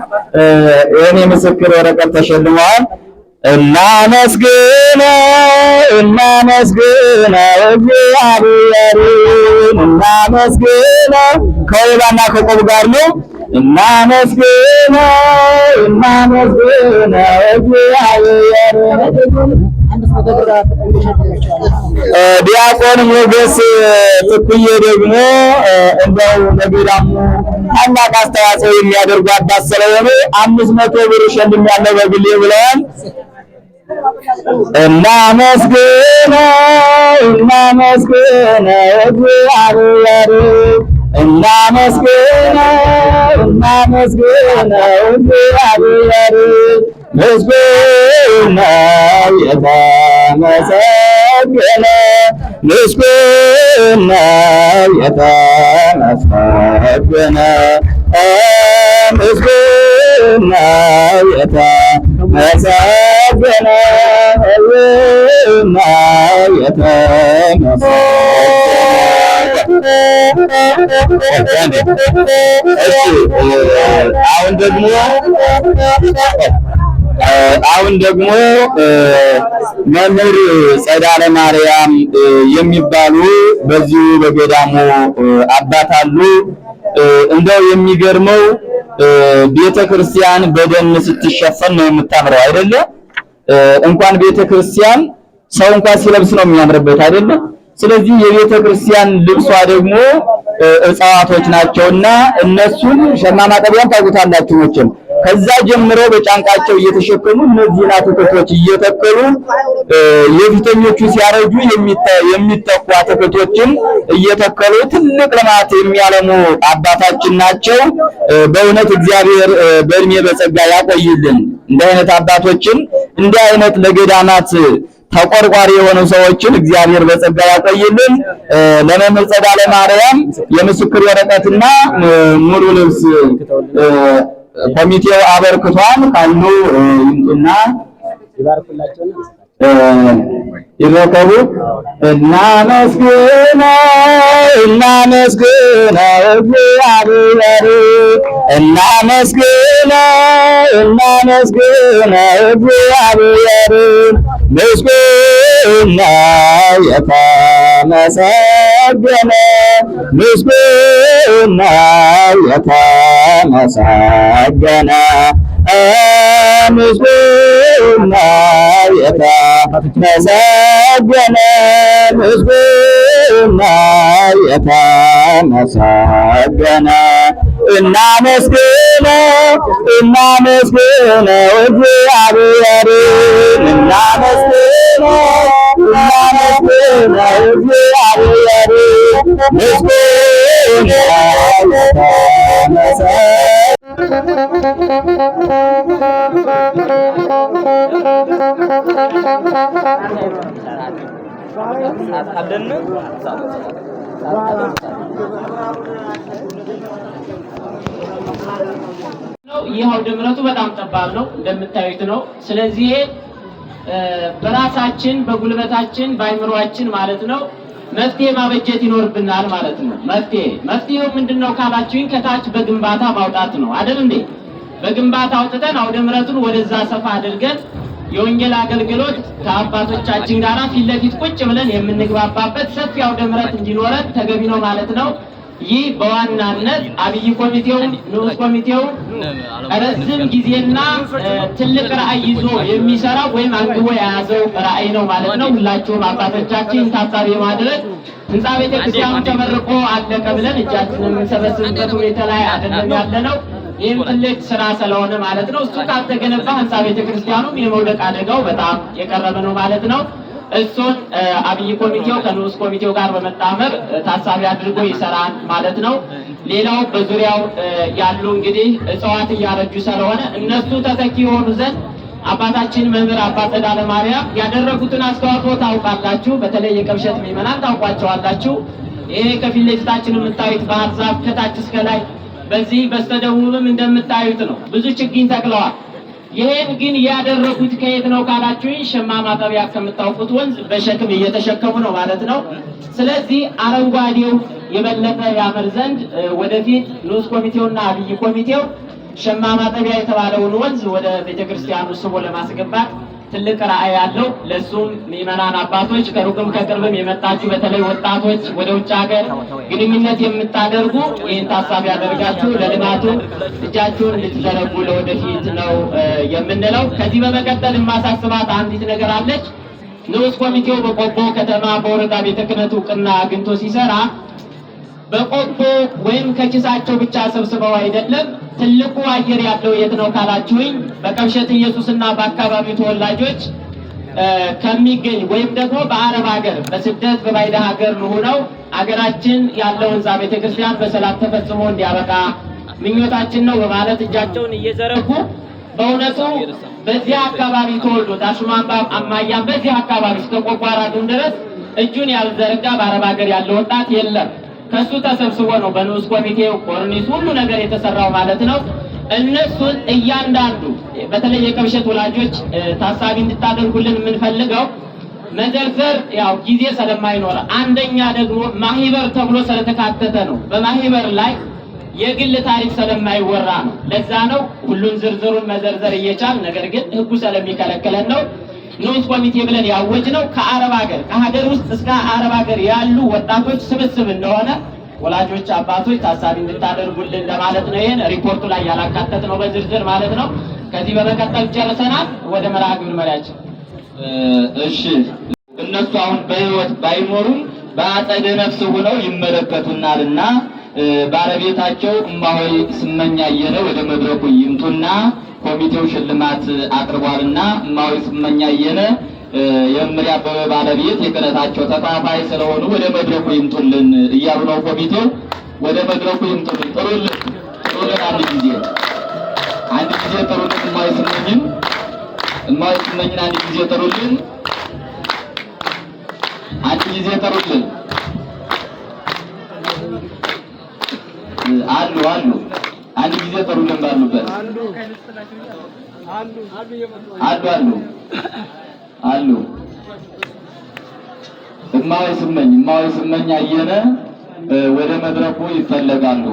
ይህን የምስክር ወረቀት ተሸልመዋል። እናመስግነው እግዚአብሔርን እናመስግነው ከወይባና ከቆብ ጋር ነው። እናመስግነው እግዚአብሔርን። ዲያቆን ሞገስ ትኩዬ ደግሞ እንደው ለገዳሙ ታላቅ አስተዋጽኦ የሚያደርጉ አባት ስለሆነ 500 ብር ሸልሜያለሁ በግሌ ብለዋል። እናመስግነው እግዚአብሔርን እናመስግነው እግዚአብሔርን። ምስጉን ነው የተመሰገነ ምስጉን ነው የተመሰገነ ምስጉን ነው የተመሰገነ አሁን ደግሞ መምህር ጸዳለ ማርያም የሚባሉ በዚሁ በገዳሙ አባት አሉ። እንደው የሚገርመው ቤተክርስቲያን በደን ስትሸፈን ነው የምታምረው አይደለ? እንኳን ቤተክርስቲያን ሰው እንኳን ሲለብስ ነው የሚያምርበት አይደለ? ስለዚህ የቤተክርስቲያን ልብሷ ደግሞ እጽዋቶች ናቸውና እነሱን ሸማ ማጠቢያን ታውቁታላችሁ መቼም። ከዛ ጀምሮ በጫንቃቸው እየተሸከሙ እነዚህን አትክልቶች እየተከሉ የፊተኞቹ ሲያረጁ የሚተኩ አትክልቶችን እየተከሉ ትልቅ ልማት የሚያለሙ አባታችን ናቸው። በእውነት እግዚአብሔር በእድሜ በጸጋ ያቆይልን። እንዲህ አይነት አባቶችን እንዲህ አይነት ለገዳማት ተቆርቋሪ የሆኑ ሰዎችን እግዚአብሔር በጸጋ ያቆይልን። ለመምህር ጸዳለ ማርያም የምስክር ወረቀትና ሙሉ ልብስ ኮሚቴው አበርክቷል። ካሉ ይምጡና ይረከቡ። እናመስግነው እግዚአብሔርን እናመስግነው እግዚአብሔርን። ምስጉን ነው የተመሰገነ ምስጉን ነው የተመሰገነ ምስጉን ነው የተመሰገነ ምስጉን ነው የተመሰገነ። እናመስግነው እግዚአብሔርን እናመስግነው እግዚአብሔርን። ምስጉን ነው ይህ አውደ ምሕረቱ በጣም ጠባብ ነው እንደምታዩት ነው። ስለዚህ በራሳችን በጉልበታችን በአይምሮአችን ማለት ነው መፍትሄ ማበጀት ይኖርብናል ማለት ነው። መፍትሄው ምንድነው ካላችሁኝ ከታች በግንባታ ማውጣት ነው አይደል እንዴ? በግንባታ አውጥተን አውደ ምሕረቱን ወደዛ ሰፋ አድርገን የወንጌል አገልግሎት ከአባቶቻችን ጋር ፊት ለፊት ቁጭ ብለን የምንግባባበት ሰፊ አውደ ምሕረት እንዲኖረን ተገቢ ነው ማለት ነው። ይህ በዋናነት አብይ ኮሚቴው ንዑስ ኮሚቴው ረጅም ጊዜና ትልቅ ራዕይ ይዞ የሚሰራው ወይም አንግቦ የያዘው ራዕይ ነው ማለት ነው። ሁላችሁም አባቶቻችን ታሳቢ ማድረግ ህንፃ ቤተክርስቲያኑ ተመርቆ አለቀ ብለን እጃችንን የምንሰበስብበት ሁኔታ ላይ አይደለም ያለነው። ይህም ትልቅ ስራ ስለሆነ ማለት ነው። እሱ ካልተገነባ ህንፃ ቤተክርስቲያኑም የመውደቅ አደጋው በጣም የቀረበ ነው ማለት ነው። እሱን አብይ ኮሚቴው ከንዑስ ኮሚቴው ጋር በመጣመር ታሳቢ አድርጎ ይሰራል ማለት ነው። ሌላው በዙሪያው ያሉ እንግዲህ እጽዋት እያረጁ ስለሆነ እነሱ ተተኪ የሆኑ ዘንድ አባታችን መምህር አባ ጸዳለ ማርያም ያደረጉትን አስተዋጽኦ ታውቃላችሁ። በተለይ የቀብሸት ምዕመናን ታውቋቸዋላችሁ። ይሄ ከፊት ለፊታችን የምታዩት ባህር ዛፍ ከታች እስከ ላይ በዚህ በስተደቡብም እንደምታዩት ነው። ብዙ ችግኝ ተክለዋል። ይሄን ግን ያደረጉት ከየት ነው ካላችሁኝ፣ ሸማ ማጠቢያ ከምታውቁት ወንዝ በሸክም እየተሸከሙ ነው ማለት ነው። ስለዚህ አረንጓዴው የበለጠ ያምር ዘንድ ወደፊት ንዑስ ኮሚቴውና አብይ ኮሚቴው ሸማ ማጠቢያ የተባለውን ወንዝ ወደ ቤተክርስቲያኑ ስቦ ለማስገባት ትልቅ ራዕይ ያለው። ለሱም ምዕመናን አባቶች ከሩቅም ከቅርብም የመጣችሁ በተለይ ወጣቶች ወደ ውጭ ሀገር ግንኙነት የምታደርጉ ይህን ታሳቢ ያደርጋችሁ ለልማቱ እጃችሁን እንድትዘረጉ ለወደፊት ነው የምንለው። ከዚህ በመቀጠል የማሳስባት አንዲት ነገር አለች። ንዑስ ኮሚቴው በቆቦ ከተማ በወረዳ ቤተ ክህነት እውቅና አግኝቶ ሲሰራ በቆቦ ወይም ከኪሳቸው ብቻ ሰብስበው አይደለም። ትልቁ አየር ያለው የት ነው ካላችሁኝ፣ በቀብሸት ኢየሱስና በአካባቢው ተወላጆች ከሚገኝ ወይም ደግሞ በአረብ ሀገር በስደት በባዕድ ሀገር ሆነው አገራችን ያለው ህንፃ ቤተክርስቲያን በሰላም ተፈጽሞ እንዲያበቃ ምኞታችን ነው በማለት እጃቸውን እየዘረጉ በእውነቱ በዚህ አካባቢ ተወልዶ ዳሽማንባ አማያም በዚህ አካባቢ እስከ ቆቦ አራዱም ድረስ እጁን ያልዘረጋ በአረብ ሀገር ያለ ወጣት የለም። ከሱ ተሰብስቦ ነው በንዑስ ኮሚቴው ኮርኒስ ሁሉ ነገር የተሰራው ማለት ነው። እነሱን እያንዳንዱ በተለይ የቀብሸት ወላጆች ታሳቢ እንድታደርጉልን የምንፈልገው መዘርዘር ያው ጊዜ ስለማይኖር፣ አንደኛ ደግሞ ማህበር ተብሎ ስለተካተተ ነው። በማህበር ላይ የግል ታሪክ ስለማይወራ ነው። ለዛ ነው ሁሉን ዝርዝሩን መዘርዘር እየቻል ነገር ግን ህጉ ስለሚከለክለን ነው ንዑስ ኮሚቴ ብለን ያወጅ ነው። ከአረብ ሀገር ከሀገር ውስጥ እስከ አረብ ሀገር ያሉ ወጣቶች ስብስብ እንደሆነ ወላጆች አባቶች ታሳቢ እንድታደርጉልን ለማለት ነው። ይሄን ሪፖርቱ ላይ ያላካተት ነው በዝርዝር ማለት ነው። ከዚህ በመቀጠል ጨርሰናል። ወደ መርሃ ግብር መሪያችን። እሺ እነሱ አሁን በህይወት ባይኖሩም በአጸደ ነፍስ ሆነው ይመለከቱናልና ባለቤታቸው እማሆይ ስመኛ አየለ ወደ መድረኩ ይምጡና ኮሚቴው ሽልማት አቅርቧልና እማሆይ ስመኛ አየለ የመምሪያ አበበ ባለቤት የክህነታቸው ተካፋይ ስለሆኑ ወደ መድረኩ ይምጡልን እያሉ ነው። ኮሚቴው ወደ መድረኩ ይምጡልን። ጥሩልን አንድ ጊዜ ጥሩልን። እማሆይ ስመኝን አንድ ጊዜ ጥሩልን። አሉ አንድ ጊዜ ጥሩልን ባሉበት አሉ እማሆይ ስመኝ አየነ ወደ መድረኩ ይፈለጋሉ።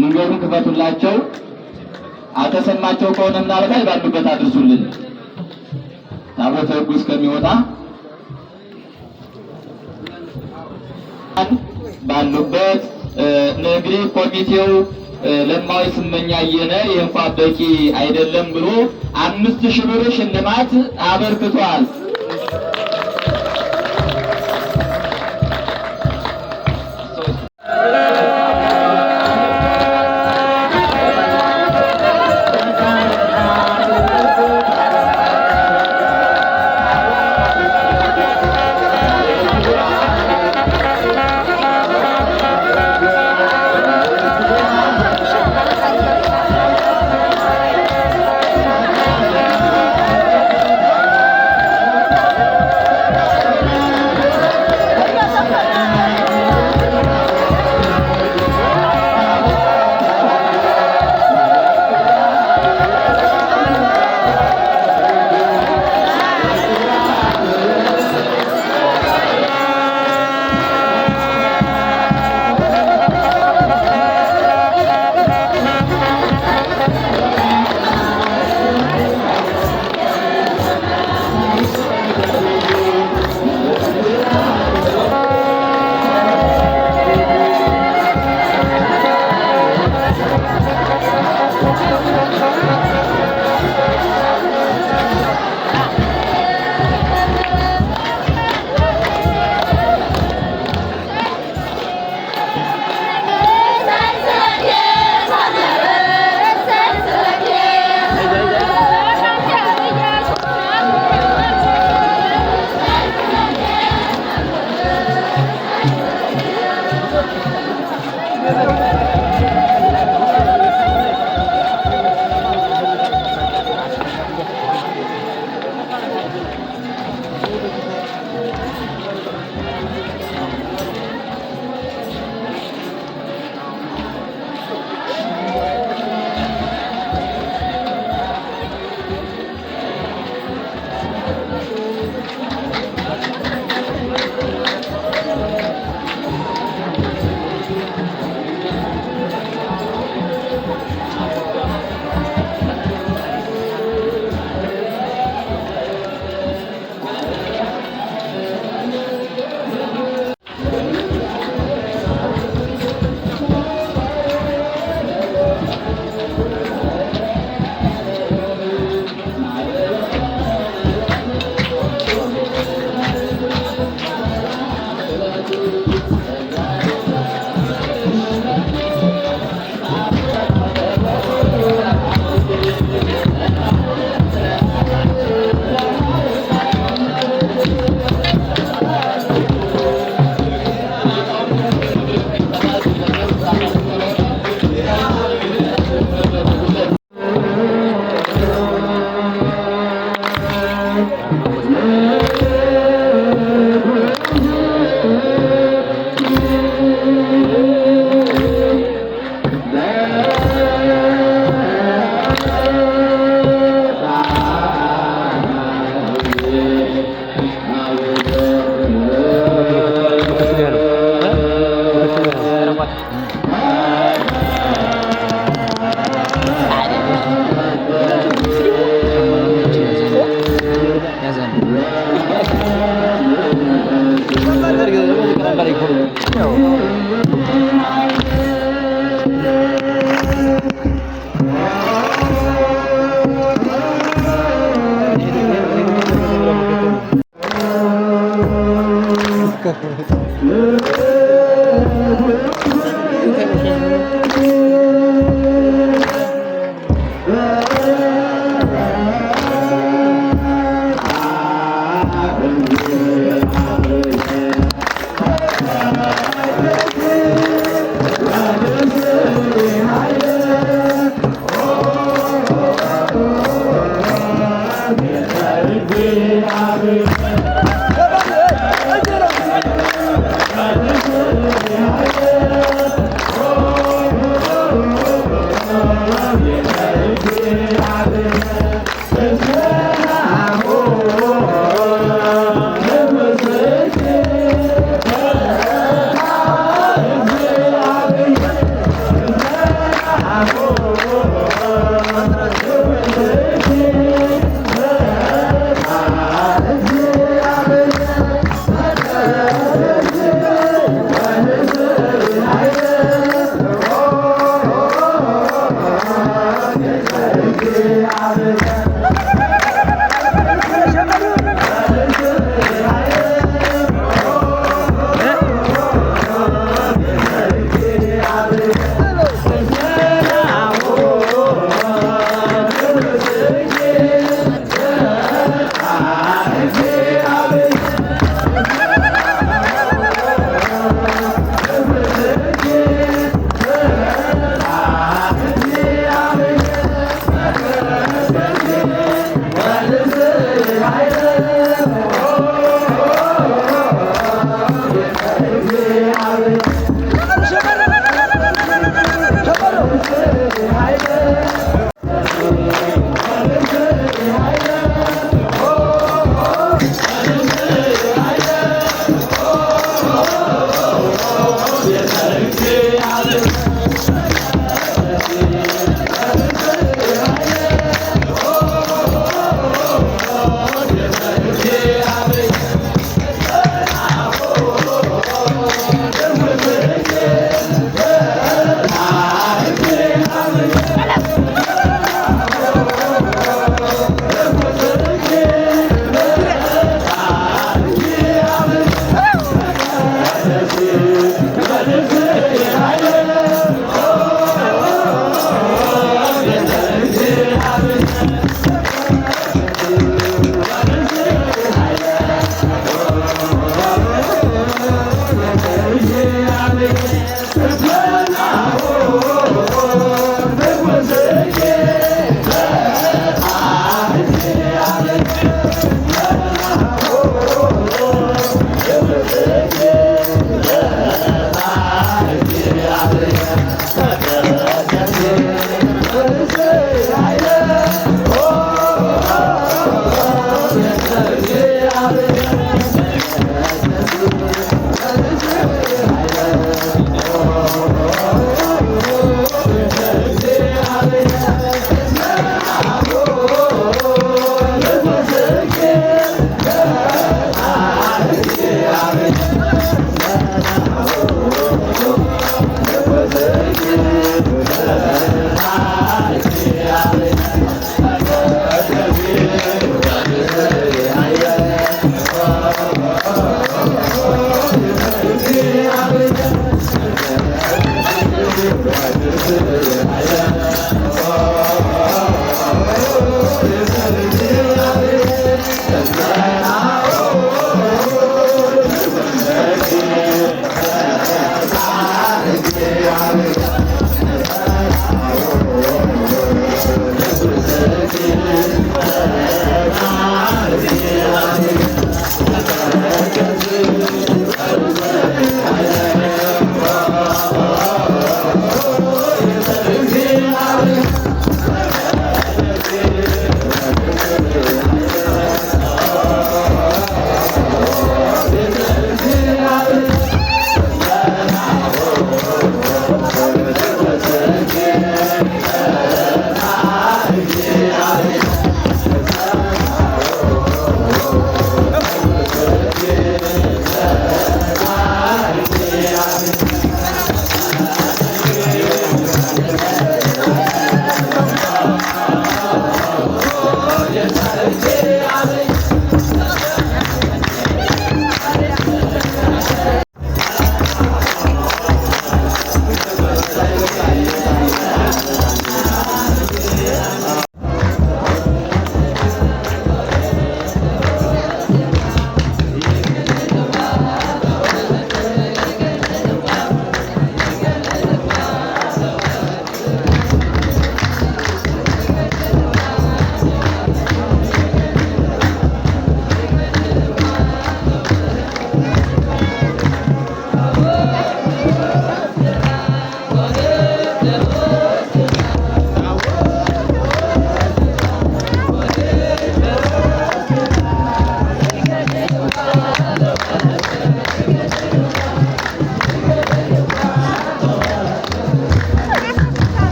መንገዱን ክፈቱላቸው። አልተሰማቸው ከሆነ ምናልባት ባሉበት አድርሱልን። ታቦተ ሕጉ እስከሚወጣ ባሉበት እንግዲህ ኮሚቴው ለእማሆይ ስመኝ አየነ ይህ እንኳን በቂ አይደለም ብሎ 5000 ብር ሽልማት አበርክቷል።